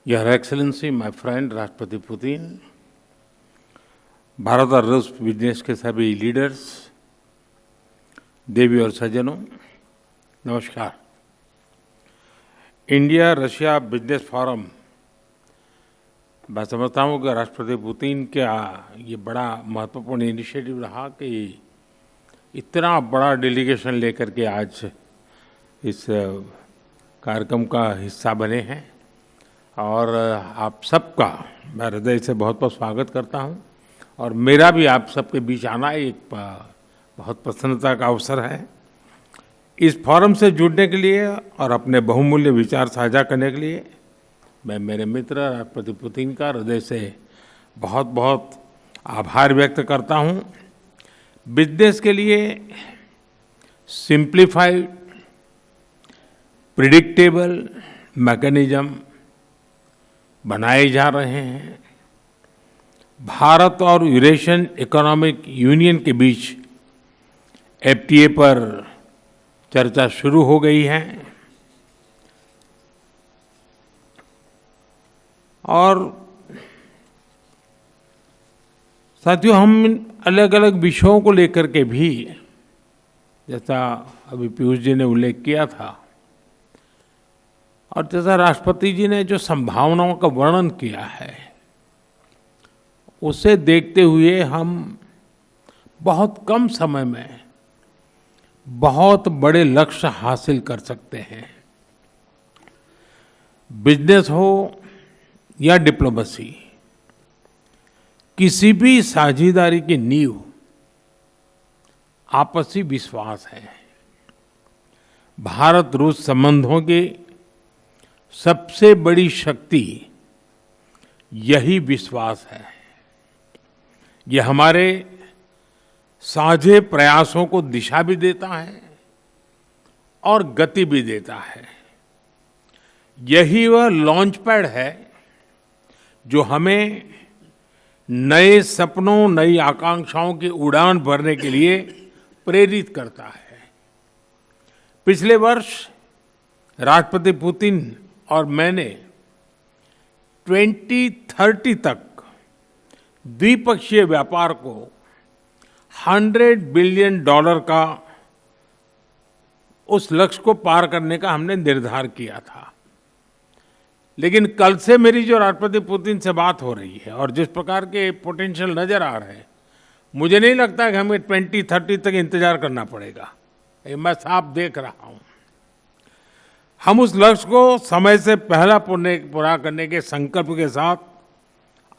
Your Excellency, my friend राष्ट्रपति Putin, Bharat और रूस बिजनेस के सभी लीडर्स, देवी और सज्जनों, नमस्कार। इंडिया रशिया बिजनेस फोरम, मैं समझता हूँ कि राष्ट्रपति पुतिन का ये बड़ा महत्वपूर्ण इनिशिएटिव रहा कि इतना बड़ा डेलीगेशन लेकर के आज इस कार्यक्रम का हिस्सा बने हैं और आप सबका मैं हृदय से बहुत बहुत स्वागत करता हूं और मेरा भी आप सबके बीच आना एक बहुत प्रसन्नता का अवसर है। इस फोरम से जुड़ने के लिए और अपने बहुमूल्य विचार साझा करने के लिए मैं मेरे मित्र राष्ट्रपति पुतिन का हृदय से बहुत बहुत आभार व्यक्त करता हूं। बिजनेस के लिए सिंप्लीफाइड प्रिडिक्टेबल मैकेनिज्म बनाए जा रहे हैं। भारत और यूरेशियन इकोनॉमिक यूनियन के बीच एफटीए पर चर्चा शुरू हो गई है और साथियों, हम अलग अलग विषयों को लेकर के भी, जैसा अभी पीयूष जी ने उल्लेख किया था और जैसा राष्ट्रपति जी ने जो संभावनाओं का वर्णन किया है, उसे देखते हुए हम बहुत कम समय में बहुत बड़े लक्ष्य हासिल कर सकते हैं। बिजनेस हो या डिप्लोमेसी, किसी भी साझेदारी की नींव आपसी विश्वास है। भारत रूस संबंधों की सबसे बड़ी शक्ति यही विश्वास है। यह हमारे साझे प्रयासों को दिशा भी देता है और गति भी देता है। यही वह लॉन्च पैड है जो हमें नए सपनों, नई आकांक्षाओं की उड़ान भरने के लिए प्रेरित करता है। पिछले वर्ष राष्ट्रपति पुतिन और मैंने 2030 तक द्विपक्षीय व्यापार को $100 बिलियन का उस लक्ष्य को पार करने का हमने निर्धार किया था। लेकिन कल से मेरी जो राष्ट्रपति पुतिन से बात हो रही है और जिस प्रकार के पोटेंशियल नजर आ रहे हैं, मुझे नहीं लगता कि हमें 2030 तक इंतजार करना पड़ेगा। मैं साफ देख रहा हूं। हम उस लक्ष्य को समय से पहला पूरा करने के संकल्प के साथ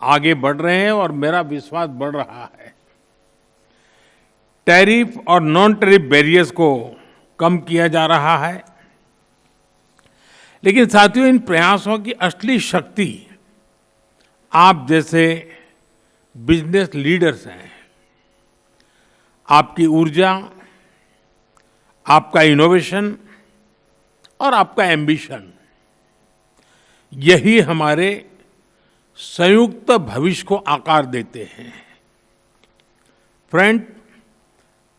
आगे बढ़ रहे हैं और मेरा विश्वास बढ़ रहा है। टैरिफ और नॉन टैरिफ बैरियर्स को कम किया जा रहा है, लेकिन साथियों, इन प्रयासों की असली शक्ति आप जैसे बिजनेस लीडर्स हैं। आपकी ऊर्जा, आपका इनोवेशन और आपका एम्बिशन, यही हमारे संयुक्त भविष्य को आकार देते हैं। फ्रेंड,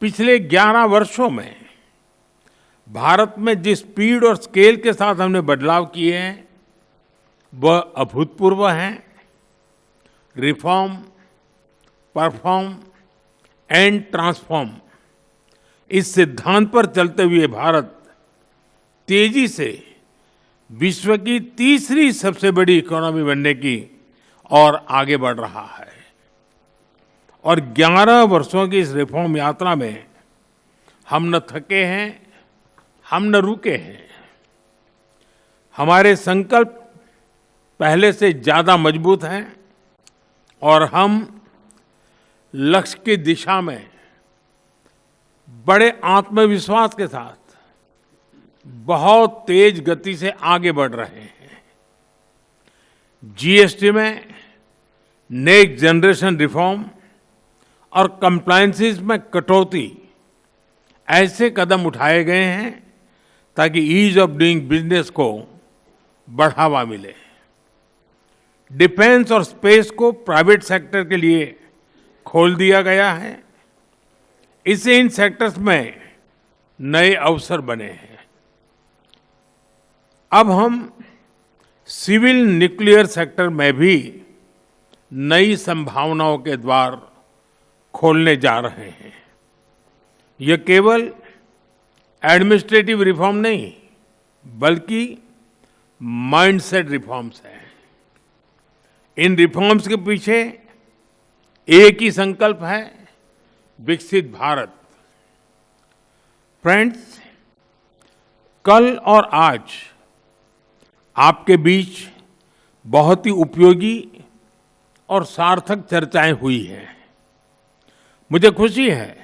पिछले 11 वर्षों में भारत में जिस स्पीड और स्केल के साथ हमने बदलाव किए हैं, वह अभूतपूर्व हैं। रिफॉर्म, परफॉर्म एंड ट्रांसफॉर्म, इस सिद्धांत पर चलते हुए भारत तेजी से विश्व की तीसरी सबसे बड़ी इकोनॉमी बनने की और आगे बढ़ रहा है। और 11 वर्षों की इस रिफॉर्म यात्रा में हम न थके हैं, हम न रुके हैं। हमारे संकल्प पहले से ज्यादा मजबूत हैं और हम लक्ष्य की दिशा में बड़े आत्मविश्वास के साथ बहुत तेज गति से आगे बढ़ रहे हैं। जीएसटी में नेक्स्ट जनरेशन रिफॉर्म और कंप्लायंसेस में कटौती, ऐसे कदम उठाए गए हैं ताकि ईज ऑफ डूइंग बिजनेस को बढ़ावा मिले। डिफेंस और स्पेस को प्राइवेट सेक्टर के लिए खोल दिया गया है। इससे इन सेक्टर्स में नए अवसर बने हैं। अब हम सिविल न्यूक्लियर सेक्टर में भी नई संभावनाओं के द्वार खोलने जा रहे हैं। ये केवल एडमिनिस्ट्रेटिव रिफॉर्म नहीं, बल्कि माइंडसेट रिफॉर्म्स हैं। इन रिफॉर्म्स के पीछे एक ही संकल्प है, विकसित भारत। फ्रेंड्स, कल और आज आपके बीच बहुत ही उपयोगी और सार्थक चर्चाएं हुई हैं। मुझे खुशी है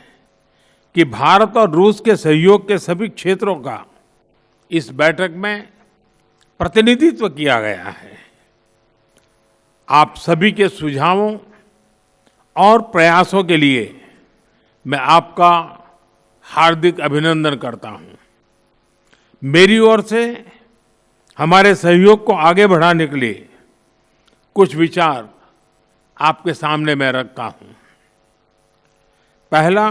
कि भारत और रूस के सहयोग के सभी क्षेत्रों का इस बैठक में प्रतिनिधित्व किया गया है। आप सभी के सुझावों और प्रयासों के लिए मैं आपका हार्दिक अभिनंदन करता हूं। मेरी ओर से हमारे सहयोग को आगे बढ़ाने के लिए कुछ विचार आपके सामने मैं रखता हूं। पहला,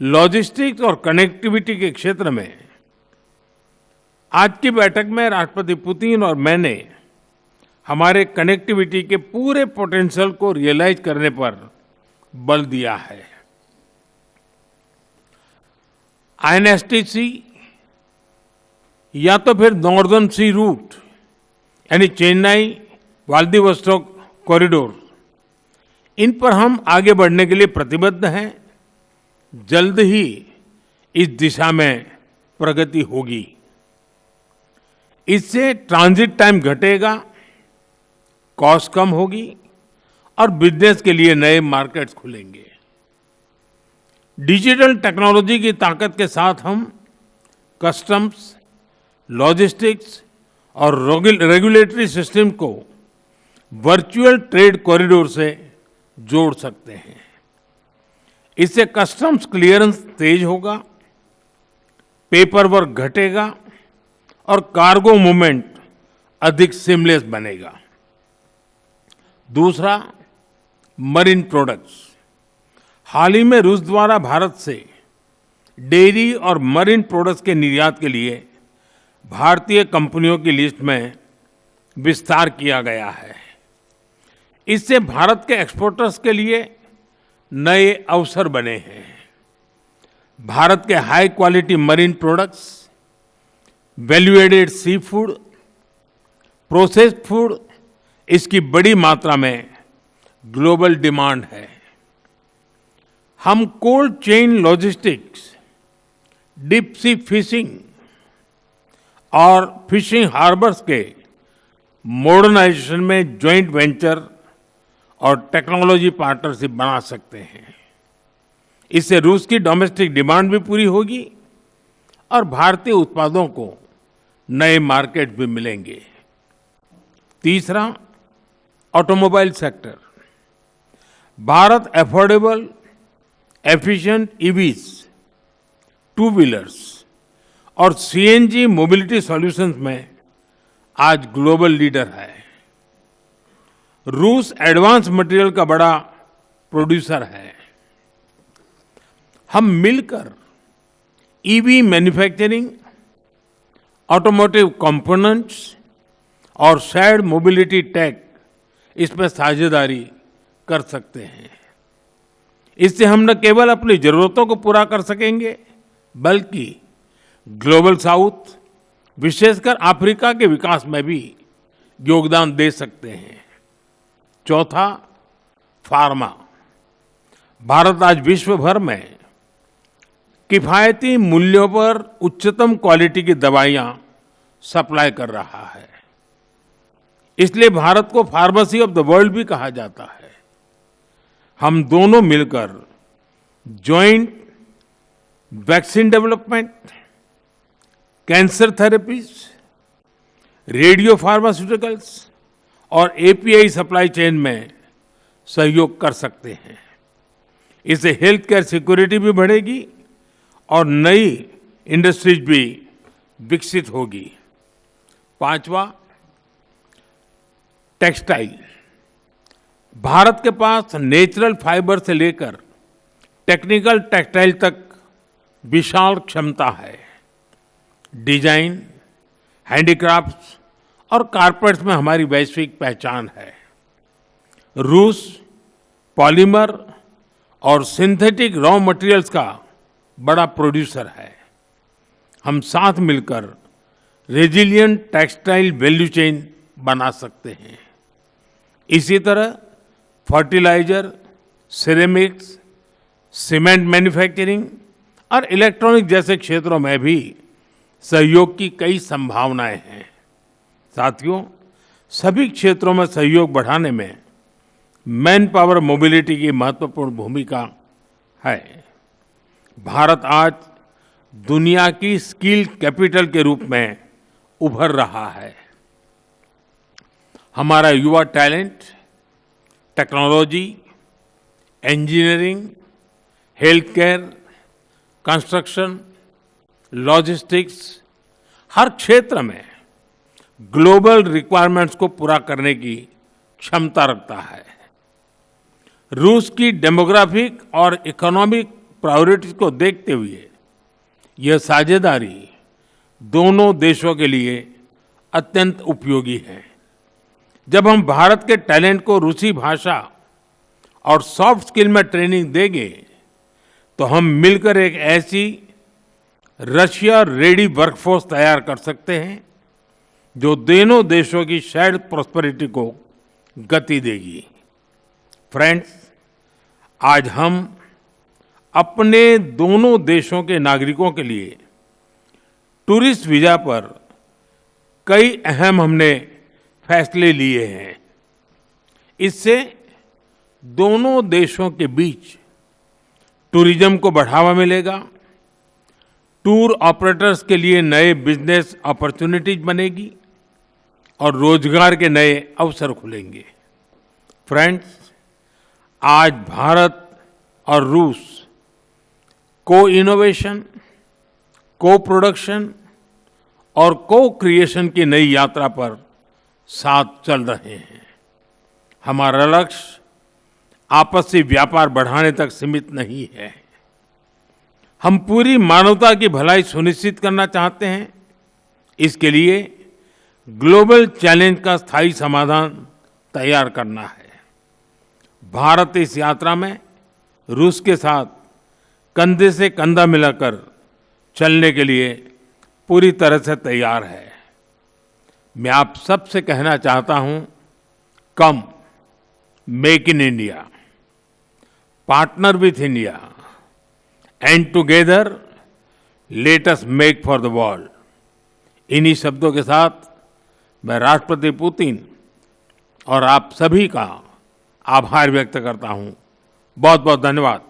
लॉजिस्टिक्स और कनेक्टिविटी के क्षेत्र में आज की बैठक में राष्ट्रपति पुतिन और मैंने हमारे कनेक्टिविटी के पूरे पोटेंशियल को रियलाइज करने पर बल दिया है। आईएनएसटीसी या तो फिर नॉर्दर्न सी रूट यानी चेन्नई व्लादिवोस्तोक कॉरिडोर, इन पर हम आगे बढ़ने के लिए प्रतिबद्ध हैं। जल्द ही इस दिशा में प्रगति होगी। इससे ट्रांजिट टाइम घटेगा, कॉस्ट कम होगी और बिजनेस के लिए नए मार्केट्स खुलेंगे। डिजिटल टेक्नोलॉजी की ताकत के साथ हम कस्टम्स, लॉजिस्टिक्स और रेगुलेटरी सिस्टम को वर्चुअल ट्रेड कॉरिडोर से जोड़ सकते हैं। इससे कस्टम्स क्लियरेंस तेज होगा, पेपर वर्क घटेगा और कार्गो मूवमेंट अधिक सीमलेस बनेगा। दूसरा, मरीन प्रोडक्ट्स। हाल ही में रूस द्वारा भारत से डेयरी और मरीन प्रोडक्ट्स के निर्यात के लिए भारतीय कंपनियों की लिस्ट में विस्तार किया गया है। इससे भारत के एक्सपोर्टर्स के लिए नए अवसर बने हैं। भारत के high quality marine products, value added sea food, processed food, इसकी बड़ी मात्रा में ग्लोबल डिमांड है। हम cold chain logistics, deep sea fishing और फिशिंग हार्बर्स के मॉडर्नाइजेशन में जॉइंट वेंचर और टेक्नोलॉजी पार्टनरशिप बना सकते हैं। इससे रूस की डोमेस्टिक डिमांड भी पूरी होगी और भारतीय उत्पादों को नए मार्केट भी मिलेंगे। तीसरा, automobile sector. Bharat affordable, efficient EVs, two wheelers और सीएनजी मोबिलिटी सॉल्यूशंस में आज ग्लोबल लीडर है। रूस एडवांस मटेरियल का बड़ा प्रोड्यूसर है। हम मिलकर ईवी मैन्युफैक्चरिंग, ऑटोमोटिव कंपोनेंट्स और शेयर्ड मोबिलिटी टेक, इसमें साझेदारी कर सकते हैं। इससे हम न केवल अपनी जरूरतों को पूरा कर सकेंगे, बल्कि ग्लोबल साउथ, विशेषकर अफ्रीका के विकास में भी योगदान दे सकते हैं। चौथा, फार्मा। भारत आज विश्व भर में किफायती मूल्यों पर उच्चतम क्वालिटी की दवाइयां सप्लाई कर रहा है। इसलिए भारत को फार्मेसी ऑफ द वर्ल्ड भी कहा जाता है। हम दोनों मिलकर joint vaccine development, cancer therapies, radio pharmaceuticals और एपीआई सप्लाई चेन में सहयोग कर सकते हैं। इससे हेल्थ केयर सिक्योरिटी भी बढ़ेगी और नई इंडस्ट्रीज भी विकसित होगी। पांचवा, टेक्सटाइल। भारत के पास नेचुरल फाइबर से लेकर टेक्निकल टेक्सटाइल तक विशाल क्षमता है। डिजाइन, हैंडीक्राफ्ट्स और कारपेट्स में हमारी वैश्विक पहचान है। रूस पॉलीमर और सिंथेटिक रॉ मटेरियल्स का बड़ा प्रोड्यूसर है। हम साथ मिलकर रेजिलिएंट टेक्सटाइल वैल्यू चेन बना सकते हैं। इसी तरह फर्टिलाइजर, सिरेमिक्स, सीमेंट मैन्युफैक्चरिंग और इलेक्ट्रॉनिक जैसे क्षेत्रों में भी सहयोग की कई संभावनाएं हैं। साथियों, सभी क्षेत्रों में सहयोग बढ़ाने में मैन पावर मोबिलिटी की महत्वपूर्ण भूमिका है। भारत आज दुनिया की स्किल कैपिटल के रूप में उभर रहा है। हमारा युवा talent technology, engineering, health care, construction, logistics, हर क्षेत्र में ग्लोबल रिक्वायरमेंट्स को पूरा करने की क्षमता रखता है। रूस की डेमोग्राफिक और इकोनॉमिक प्रायोरिटीज को देखते हुए यह साझेदारी दोनों देशों के लिए अत्यंत उपयोगी है। जब हम भारत के टैलेंट को रूसी भाषा और सॉफ्ट स्किल में ट्रेनिंग देंगे तो हम मिलकर एक ऐसी रशिया रेडी वर्कफोर्स तैयार कर सकते हैं जो दोनों देशों की शेयर्ड प्रॉस्पेरिटी को गति देगी। फ्रेंड्स, आज हम अपने दोनों देशों के नागरिकों के लिए टूरिस्ट वीजा पर कई अहम हमने फैसले लिए हैं। इससे दोनों देशों के बीच टूरिज्म को बढ़ावा मिलेगा, टूर ऑपरेटर्स के लिए नए बिजनेस अपॉर्चुनिटीज बनेगी और रोजगार के नए अवसर खुलेंगे। फ्रेंड्स, आज भारत और रूस को इनोवेशन, को प्रोडक्शन और को क्रिएशन की नई यात्रा पर साथ चल रहे हैं। हमारा लक्ष्य आपसी व्यापार बढ़ाने तक सीमित नहीं है। हम पूरी मानवता की भलाई सुनिश्चित करना चाहते हैं। इसके लिए ग्लोबल चैलेंज का स्थायी समाधान तैयार करना है। भारत इस यात्रा में रूस के साथ कंधे से कंधा मिलाकर चलने के लिए पूरी तरह से तैयार है। मैं आप सबसे कहना चाहता हूं, कम make in India, partner with India and together let us make for the world. इन्हीं शब्दों के साथ मैं राष्ट्रपति पुतिन और आप सभी का आभार व्यक्त करता हूं। बहुत बहुत धन्यवाद।